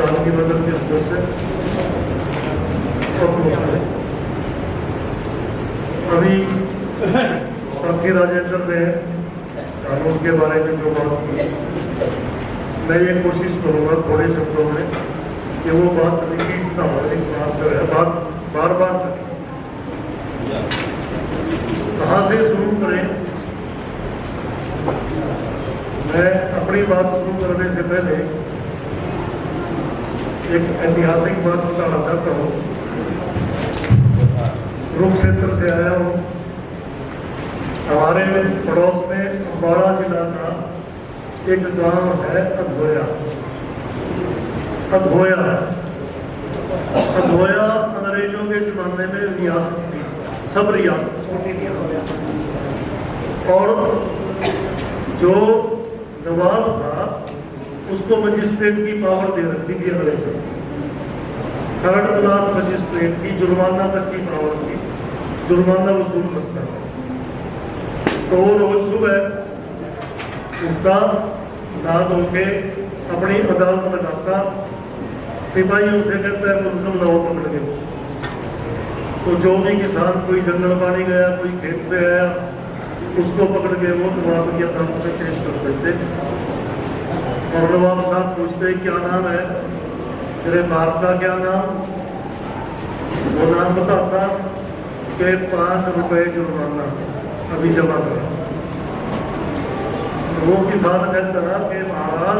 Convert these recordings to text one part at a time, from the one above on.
प्रधानगी मंडल के सदस्य और दोस्तों, अभी साथी राजेंद्र ने कानून के बारे में जो बात की, मैं ये कोशिश करूँगा थोड़े शब्दों में कि वो बात रिपीट ना हो, एक बात जो है बात बार बार कहाँ से शुरू करें। मैं अपनी बात शुरू करने से पहले एक ऐतिहासिक बात बताना चाहता हूँ। कुरुक्षेत्र से आया हूँ। हमारे पड़ोस में अम्बाड़ा जिला का एक गांव है अधोया। अधोया अंग्रेजों के जमाने में रियासत थी, सब रियासत, छोटी रियासत, और जो नवाब था उसको मजिस्ट्रेट की पावर दे रखी थी अंग्रेजों ने। 3rd क्लास मजिस्ट्रेट की जुर्माना तक की पावर थी, जुर्माना वसूल सकता था। तो वो रोज सुबह उठता, नहा धो के अपनी अदालत लगाता, सिपाही उसे कहता है मुलजम लाओ पकड़ के। तो जो भी किसान कोई जंगल पानी गया, कोई खेत से आया, उसको पकड़ के वो नवाब की अदालत में पेश कर देते। और नवाब साहब पूछते क्या नाम है, तेरे बाप का क्या नाम? वो नाम बताता कि 5 रुपए जुर्माना अभी जमा करो। वो किसान कहता कि महाराज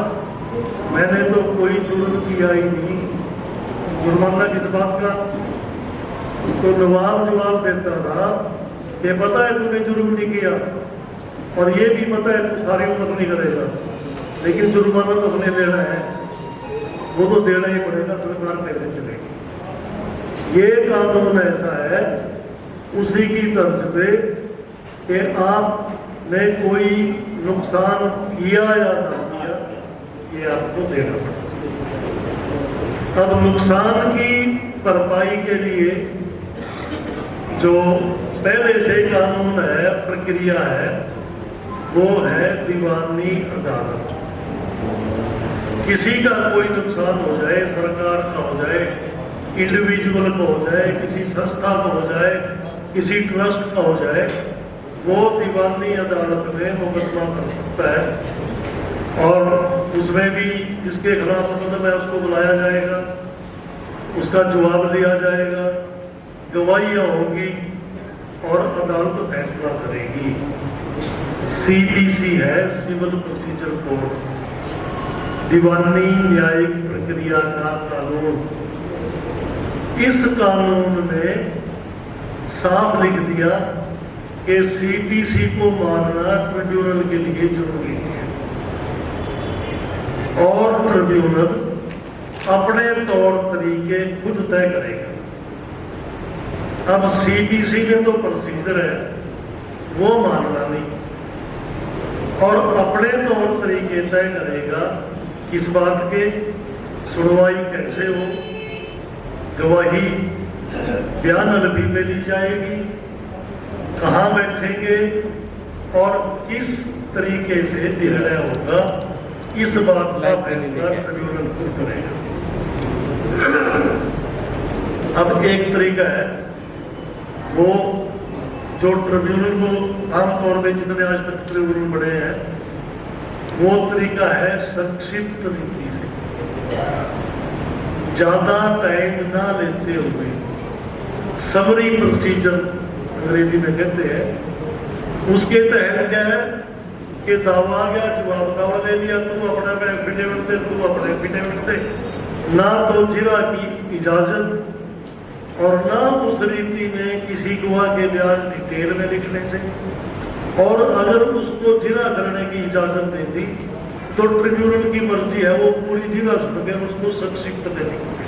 मैंने तो कोई जुर्म किया ही नहीं, जुर्माना किस बात का? तो नवाब जवाब देता था कि पता है तूने जुर्म नहीं किया, और ये भी पता है तू सारी उम्र नहीं करेगा, लेकिन जुर्माना तो हमने देना है, वो तो देना ही पड़ेगा, सरकार कैसे चलेगी। ये कानून ऐसा है उसी की तर्ज पे कि आपने कोई नुकसान किया या ना किया, ये आपको देना पड़ेगा। अब नुकसान की भरपाई के लिए जो पहले से कानून है, प्रक्रिया है, वो है दीवानी अदालत। किसी का कोई नुकसान हो जाए, सरकार का हो जाए, इंडिविजुअल को हो जाए, किसी संस्था को हो जाए, किसी ट्रस्ट का हो जाए, वो दीवानी अदालत में मुकदमा कर सकता है। और उसमें भी जिसके खिलाफ मुकदमा है उसको बुलाया जाएगा, उसका जवाब लिया जाएगा, गवाहियां होंगी और अदालत फैसला करेगी। CPC है, सिविल प्रोसीजर कोड, दीवानी न्यायिक प्रक्रिया का कानून। इस कानून ने साफ लिख दिया कि CPC को मानना ट्रिब्यूनल के लिए जरूरी है, और ट्रिब्यूनल अपने तौर तरीके खुद तय करेगा। अब CPC में तो प्रोसीजर है, वो मानना नहीं, और अपने तौर तरीके तय करेगा किस बात के, सुनवाई कैसे हो, गवाही बयान अलवी में ली जाएगी, कहाँ बैठेंगे और किस तरीके से निर्णय होगा, इस बात का फैसला ट्रिब्यूनल खुद करेगा। अब एक तरीका है, वो जो ट्रिब्यूनल को आमतौर में जितने आज तक ट्रिब्यूनल बने हैं, वो तरीका है संक्षिप्त रीति से, ज्यादा टाइम ना लेते हुए, समरी प्रोसीजर अंग्रेजी में कहते हैं। उसके तहत क्या है कि दावा आ गया, जवाब दावा दे दिया, तू अपना एफिडेविट दे, तू अपने एफिडेविट दे, ना तो जिरा की इजाजत और ना उस रीति में किसी गवाह के बयान डिटेल में लिखने से, और अगर उसको जिरा करने की इजाजत दे दी तो ट्रिब्यूनल की मर्जी है, वो पूरी जिरा सुन के उसको संक्षिप्त में लिखेंगे।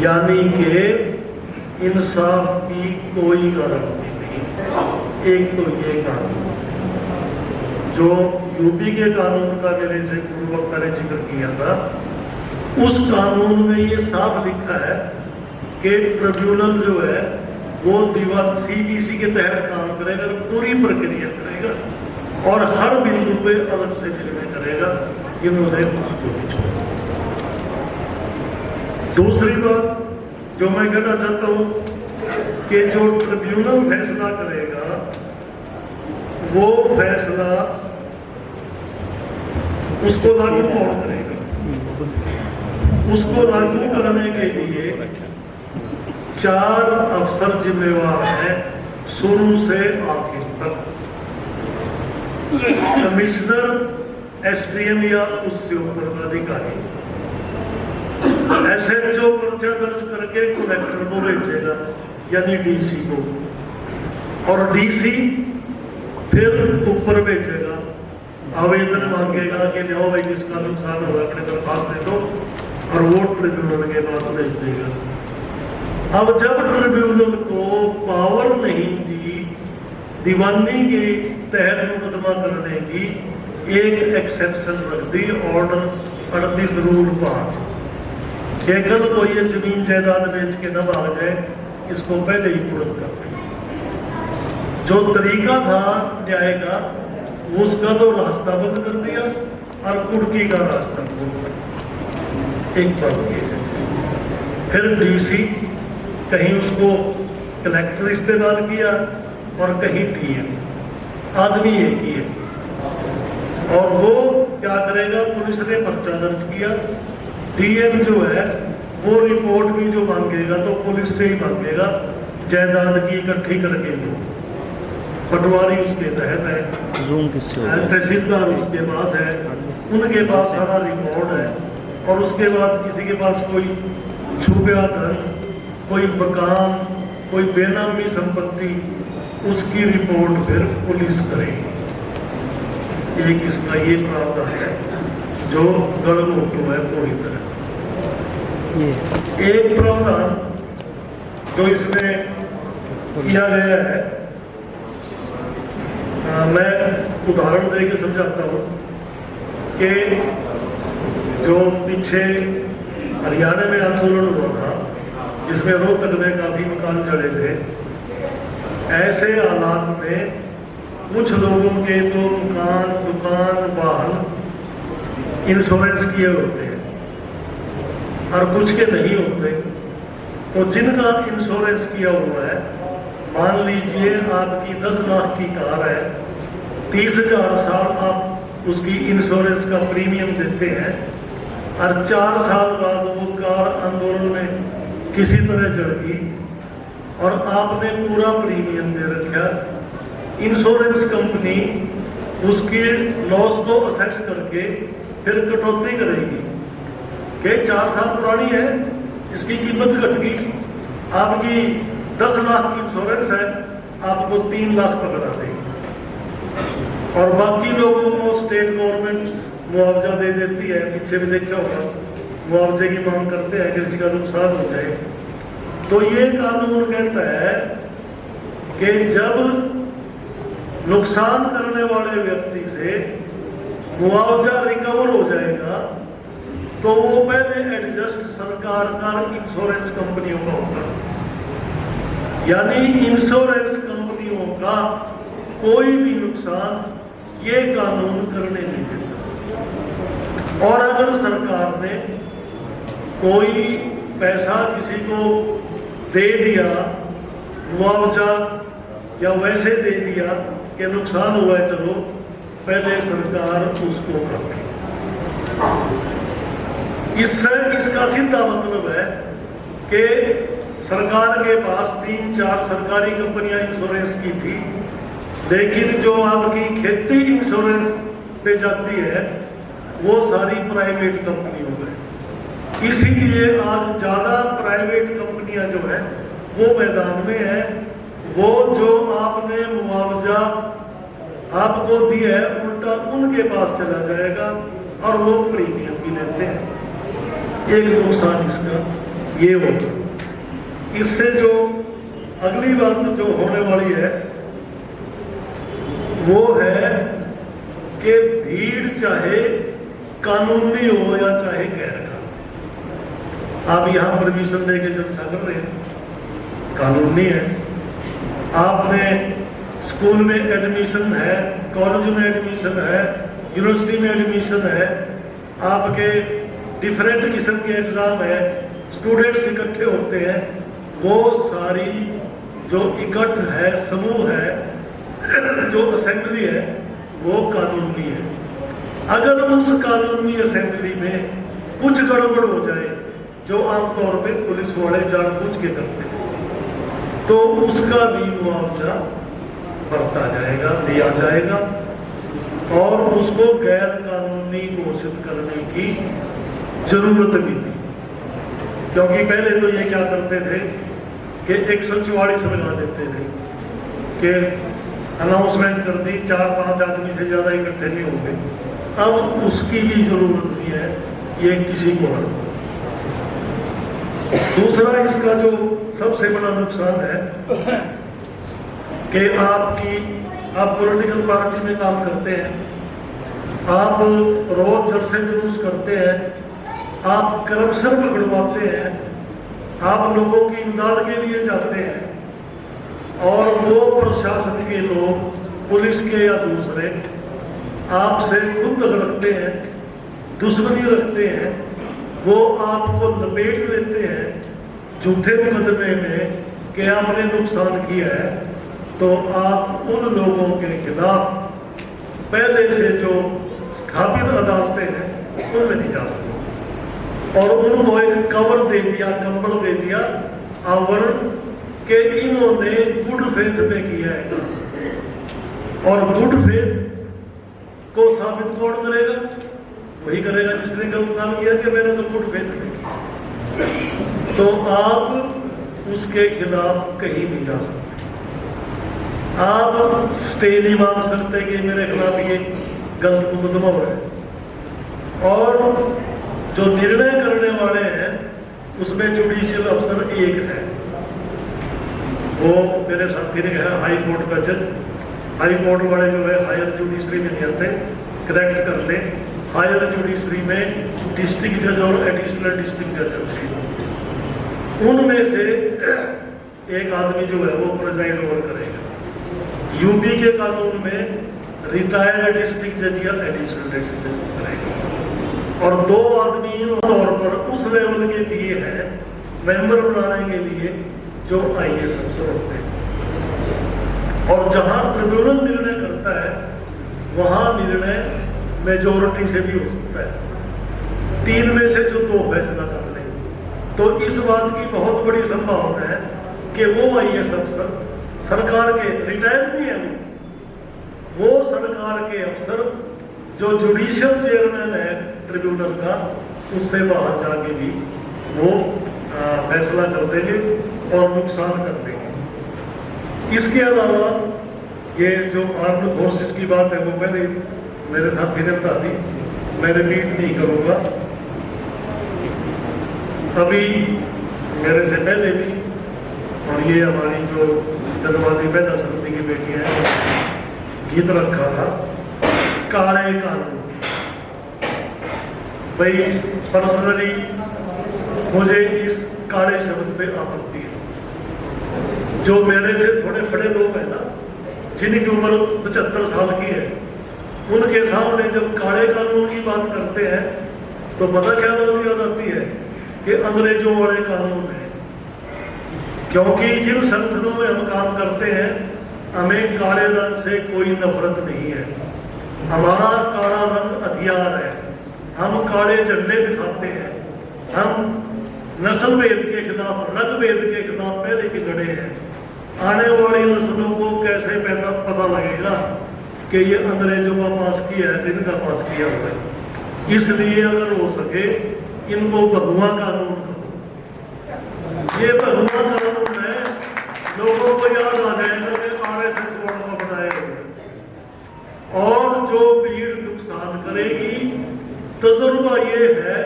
यानी कि इंसाफ की कोई गारंटी नहीं। एक तो ये कानून जो यूपी के कानून का मेरे से पूर्व वक्ता ने जिक्र किया था, उस कानून में ये साफ लिखा है कि ट्रिब्यूनल जो है वो दीवान CPC के तहत काम करेगा, पूरी प्रक्रिया करेगा और हर बिंदु पे अलग से निर्णय करेगा। इन्होंने उसको भी छोड़ा। दूसरी बात जो मैं कहना चाहता हूं कि जो ट्रिब्यूनल फैसला करेगा वो फैसला उसको लागू कौन करेगा? उसको लागू करने के लिए 4 अफसर जिम्मेवार हैं शुरू से आखिर तक। कमिश्नर, एसडीएम या उससे ऊपर का अधिकारी, एसएचओ पर्चा दर्ज करके कलेक्टर को भेजेगा यानी डीसी को, और डीसी फिर ऊपर भेजेगा, आवेदन मांगेगा कि लियो भाई जिसका नुकसान हुआ अपने दरखास्त दे दो, और वो ट्रिब्यूनल के पास भेज देगा। अब जब ट्रिब्यूनल को पावर नहीं दी दीवानी के तहत मुकदमा करने की, एक एक्सेप्शन रख दी ऑर्डर 38 रूल 5 कि अगर कोई ये जमीन जायदाद बेच के न भाग जाए, इसको पहले ही कुर्क कर दे। जो तरीका था न्याय का उसका तो रास्ता बंद कर दिया और कुर्की का रास्ता खोल दिया। एक बात ये है। फिर डीसी कहीं उसको कलेक्टर इस्तेमाल किया और कहीं डीएम, आदमी एक ही है। और वो क्या करेगा, पुलिस ने पर्चा दर्ज किया, डीएम जो है वो रिपोर्ट भी जो मांगेगा तो पुलिस से ही मांगेगा, जायदाद की इकट्ठी करके दो। पटवारी उसके तहत है, तहसीलदार उसके पास है, उनके पास सारा रिकॉर्ड है। और उसके बाद किसी के पास कोई छुपा धन, कोई मकान, कोई बेनामी संपत्ति, उसकी रिपोर्ट फिर पुलिस करेगी। एक इसका ये प्रावधान है जो गड़बड़ है पूरी तरह। एक प्रावधान जो इसमें किया गया है, मैं उदाहरण देके समझाता हूँ कि जो पीछे हरियाणा में आंदोलन हुआ था जिसमें रोहतक में काफी मकान चढ़े थे, ऐसे हालात में कुछ लोगों के तो मकान, दुकान, वाहन इंश्योरेंस किए होते हैं और कुछ के नहीं होते। तो जिनका इंश्योरेंस किया हुआ है, मान लीजिए आपकी 10 लाख की कार है, 30,000 साल आप उसकी इंश्योरेंस का प्रीमियम देते हैं और 4 साल बाद वो कार आंदोलन में किसी तरह चढ़ गई और आपने पूरा प्रीमियम दे रखा। इंश्योरेंस कंपनी उसके लॉस को असेस करके फिर कटौती करेगी कि 4 साल पुरानी है, इसकी कीमत घट गई, आपकी 10 लाख की इंश्योरेंस है, आपको 3 लाख पकड़ा देगी। और बाकी लोगों को स्टेट गवर्नमेंट मुआवजा दे देती है। पीछे भी देखा होगा, मुआवजे की मांग करते हैं कि किसी का नुकसान हो जाए। तो ये कानून कहता है कि जब नुकसान करने वाले व्यक्ति से मुआवजा रिकवर हो जाएगा तो वो पहले एडजस्ट सरकार का इंश्योरेंस कंपनियों का होगा, यानी इंश्योरेंस कंपनियों का कोई भी नुकसान ये कानून करने नहीं देता। और अगर सरकार ने कोई पैसा किसी को दे दिया मुआवजा या वैसे दे दिया कि नुकसान हुआ है, चलो पहले सरकार उसको रखे। इससे इसका सीधा मतलब है कि सरकार के पास 3-4 सरकारी कंपनियां इंश्योरेंस की थी, लेकिन जो आपकी खेती इंश्योरेंस पे जाती है वो सारी प्राइवेट कंपनी हो गई। इसीलिए आज ज्यादा प्राइवेट कंपनियां जो है वो मैदान में है। वो जो आपने मुआवजा आपको दिया है उल्टा उनके पास चला जाएगा और वो प्रीमियम भी लेते हैं। एक नुकसान इसका ये होगा। इससे जो अगली बात जो होने वाली है वो है कि भीड़ चाहे कानूनी हो या चाहे गैर कानूनी, आप यहां परमिशन लेके जलसा कर रहे हैं, कानूनी है। आपने स्कूल में एडमिशन है, कॉलेज में एडमिशन है, यूनिवर्सिटी में एडमिशन है, आपके डिफरेंट किस्म के एग्जाम है, स्टूडेंट्स इकट्ठे होते हैं, वो सारी जो इकट्ठ है, समूह है, जो असेंबली है, वो कानूनी है। अगर उस कानूनी असेंबली में कुछ गड़बड़ हो जाए, जो आमतौर पे पुलिस वाले जानबूझ के करते हैं, तो उसका भी मुआवजा बरता जाएगा, दिया जाएगा, और उसको गैर कानूनी घोषित करने की जरूरत भी नहीं। क्योंकि पहले तो ये क्या करते थे कि 144 लगा देते थे कि अनाउंसमेंट कर दी, 4-5 आदमी से ज्यादा इकट्ठे नहीं होंगे। अब उसकी भी जरूरत नहीं है, ये किसी को नहीं। दूसरा इसका जो सबसे बड़ा नुकसान है कि आप पॉलिटिकल पार्टी में काम करते हैं, आप रोज जलसे जुलूस करते हैं, आप करप्शन पकड़वाते हैं, आप लोगों की इमदाद के लिए जाते हैं, और वो प्रशासन के लोग, पुलिस के या दूसरे, आपसे खुद रखते हैं, दुश्मनी रखते हैं, वो आपको लपेट लेते हैं झूठे मुकदमे में कि आपने नुकसान किया है, तो आप उन लोगों के खिलाफ पहले से जो स्थापित अदालतें हैं उनमें नहीं जा सकते, और उनको एक कवर दे दिया, कंबल दे दिया, आवरण के इन्होंने गुड फेथ में किया है। और गुड फेथ को साबित कौन करेगा? वही करेगा जिसने गलत काम किया कि मैंने तो गुड फेथ में किया। तो आप उसके खिलाफ कहीं नहीं जा सकते। आप स्टे नहीं मांग सकते कि मेरे खिलाफ ये गलत मुकदमा हो रहा है। और जो निर्णय करने वाले हैं उसमें जुडिशियल अफसर एक है, वो मेरे साथी ने कहा हाई कोर्ट का जज। हाई कोर्ट वाले जो है हायर जुडिशरी में नहीं आते, करेक्ट कर ले। हायर जुडिशरी में डिस्ट्रिक्ट जज और एडिशनल डिस्ट्रिक्ट जज होते हैं, उनमें से एक आदमी जो है वो प्रेजाइड ओवर करेगा। यूपी के कानून में रिटायर्ड डिस्ट्रिक्ट जज या एडिशनल डिस्ट्रिक्ट जज करेगा, और 2 आदमी तौर पर उस लेवल के दिए हैं मेंबर बनाने के लिए जो IAS अफसर होते हैं। और जहां ट्रिब्यूनल निर्णय करता है वहां निर्णय मेजोरिटी से भी हो सकता है, 3 में से जो 2 फैसला कर ले। तो इस बात की बहुत बड़ी संभावना है कि वो IAS अफसर सरकार के रिटायर्ड नहीं है, वो सरकार के अफसर जो जुडिशियल चेयरमैन है ट्रिब्यूनल का, उससे बाहर जाके भी वो फैसला कर देंगे और नुकसान कर देंगे। इसके अलावा ये जो आर्म्ड फोर्सेस की बात है वो मैंने मेरे साथी ने बता दी, मैं रिपीट नहीं करूँगा। अभी मेरे से पहले भी, और ये हमारी जो जनवादी पैदा समिति की बेटियां हैं, गीत रखा था काले कानून। भाई पर्सनली मुझे इस काले शब्द पे आपत्ति है। जो मेरे से थोड़े बड़े लोग हैं ना, जिनकी उम्र 75 साल की है, उनके सामने जब काले कानून की बात करते हैं तो पता क्या बात याद आती है कि अंग्रेजों वाले कानून है। क्योंकि जिन संगठनों में हम काम करते हैं हमें काले रंग से कोई नफरत नहीं है, हमारा काला रंग हथियार है, हम काले झंडे दिखाते हैं, हम नस्ल भेद के खिलाफ, रंग भेद के खिलाफ पहले भी लड़े हैं। आने वाली नस्लों को कैसे पता लगेगा कि ये अंग्रेजों का पास किया है, इनका पास किया हुआ है। इसलिए अगर हो सके इनको भगवा कानून करो। ये भगवा कानून है, लोगों को याद आ जाएगा कि RSS बोर्ड का बनाया हुआ। और जो भीड़ नुकसान करेगी, तजुर्बा ये है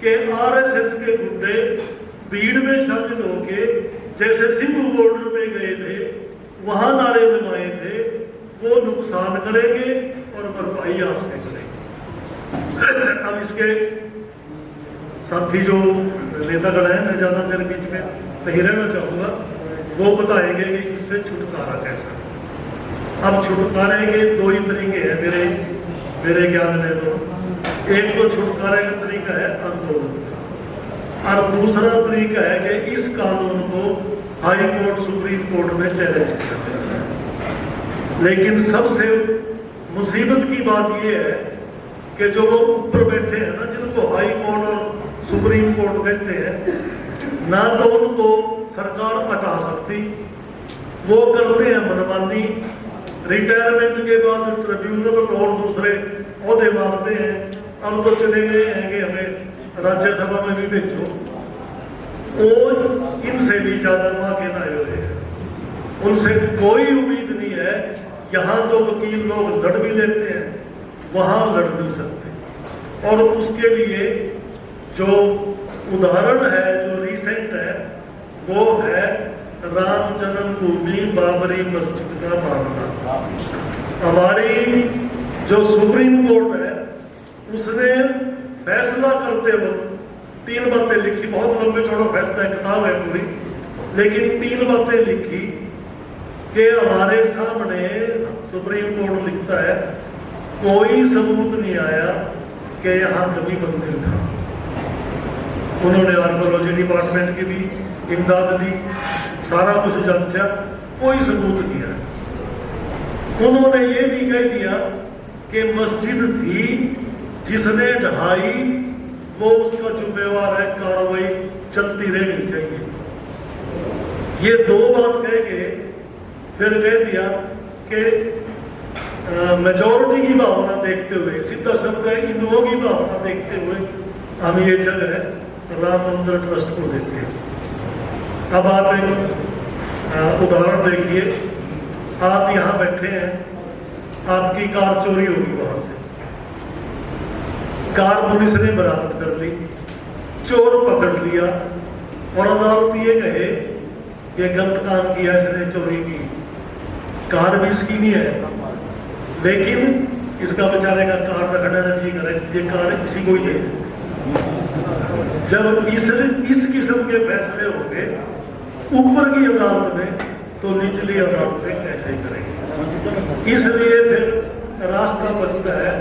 कि RSS के गुंडे भीड़ में शामिल होके जैसे सिंधु बॉर्डर पे गए थे, वहां नारे लगाए थे, वो नुकसान करेंगे और भरपाई आपसे करेंगे। अब इसके साथी जो नेतागण हैं, मैं ज्यादा देर बीच में नहीं रहना चाहूंगा, वो बताएंगे कि इससे छुटकारा कैसा। अब छुटकारे के 2 ही तरीके हैं मेरे ज्ञान में। तो एक तो छुटकारे का तरीका है आंदोलन का। और दूसरा तरीका है कि इस कानून को हाई कोर्ट सुप्रीम कोर्ट में चैलेंज किया। लेकिन सबसे मुसीबत की बात यह है कि जो वो ऊपर बैठे हैं ना, जिनको हाई कोर्ट और सुप्रीम कोर्ट कहते हैं, ना तो उनको सरकार हटा सकती, वो करते हैं मनमानी। रिटायरमेंट के बाद ट्रिब्यूनल और दूसरे ओहदे मांगते हैं। अब तो चले गए हैं कि हमें राज्यसभा में भी भेजो। वो इनसे भी ज्यादा मांगे ना हो रहे हैं, उनसे कोई उम्मीद नहीं है। यहाँ तो वकील लोग लड़ भी लेते हैं, वहां लड़ नहीं सकते। और उसके लिए जो उदाहरण है, जो रिसेंट है, वो है राम जन्मभूमि बाबरी मस्जिद का मामला। हमारी जो सुप्रीम कोर्ट है, उसने फैसला करते वक्त 3 बातें लिखी। बहुत लंबे चौड़ा फैसला, किताब है पूरी, लेकिन 3 बातें लिखी कि हमारे सामने सुप्रीम कोर्ट लिखता है कोई सबूत नहीं आया कि यहाँ कभी मंदिर था। उन्होंने आर्कोलॉजी डिपार्टमेंट की भी इमदाद दी, सारा कुछ जांचा, कोई सबूत नहीं आया। उन्होंने ये भी कह दिया कि मस्जिद थी, जिसने ढहाई वो उसका जिम्मेवार है, कार्रवाई चलती रहनी चाहिए। ये 2 बात कह के फिर कह दिया कि मेजॉरिटी की भावना देखते हुए, सीधा शब्द है, हिंदुओं की भावना देखते हुए हम ये जगह राम मंदिर ट्रस्ट को देते हैं। अब आप एक उदाहरण देखिए, आप यहाँ बैठे हैं, आपकी कार चोरी होगी बाहर से, कार पुलिस ने बरामद कर ली, चोर पकड़ लिया और अदालत ये कहे कि गलत काम किया, इसने चोरी की, कार भी इसकी नहीं है, लेकिन इसका बेचारे का कार रखना चाहिए करे, इसलिए कार किसी को ही दे। जब इस किस्म के फैसले होंगे ऊपर की अदालत में, तो निचली अदालत में कैसे करेंगे? इसलिए फिर रास्ता बचता है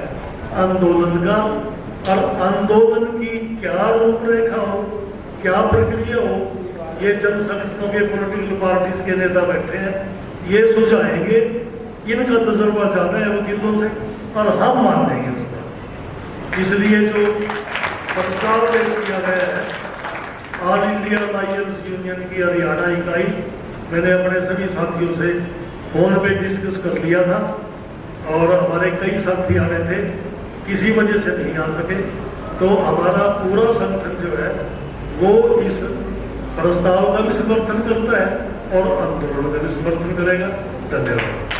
आंदोलन का। और आंदोलन की क्या रूपरेखा हो, क्या प्रक्रिया हो, ये जन संगठनों के, पॉलिटिकल पार्टीज के नेता बैठे हैं, ये सुझाएंगे। इनका तजुर्बा ज्यादा है वकीलों से, और हम मान लेंगे उसको। इसलिए जो प्रस्ताव पेश किया गया है, ऑल इंडिया लॉयर्स यूनियन की हरियाणा इकाई, मैंने अपने सभी साथियों से फोन पे डिस्कस कर लिया था, और हमारे कई साथी आने थे, किसी वजह से नहीं आ सके। तो हमारा पूरा संगठन जो है वो इस प्रस्ताव का भी समर्थन करता है और आंदोलन का भी समर्थन करेगा। धन्यवाद।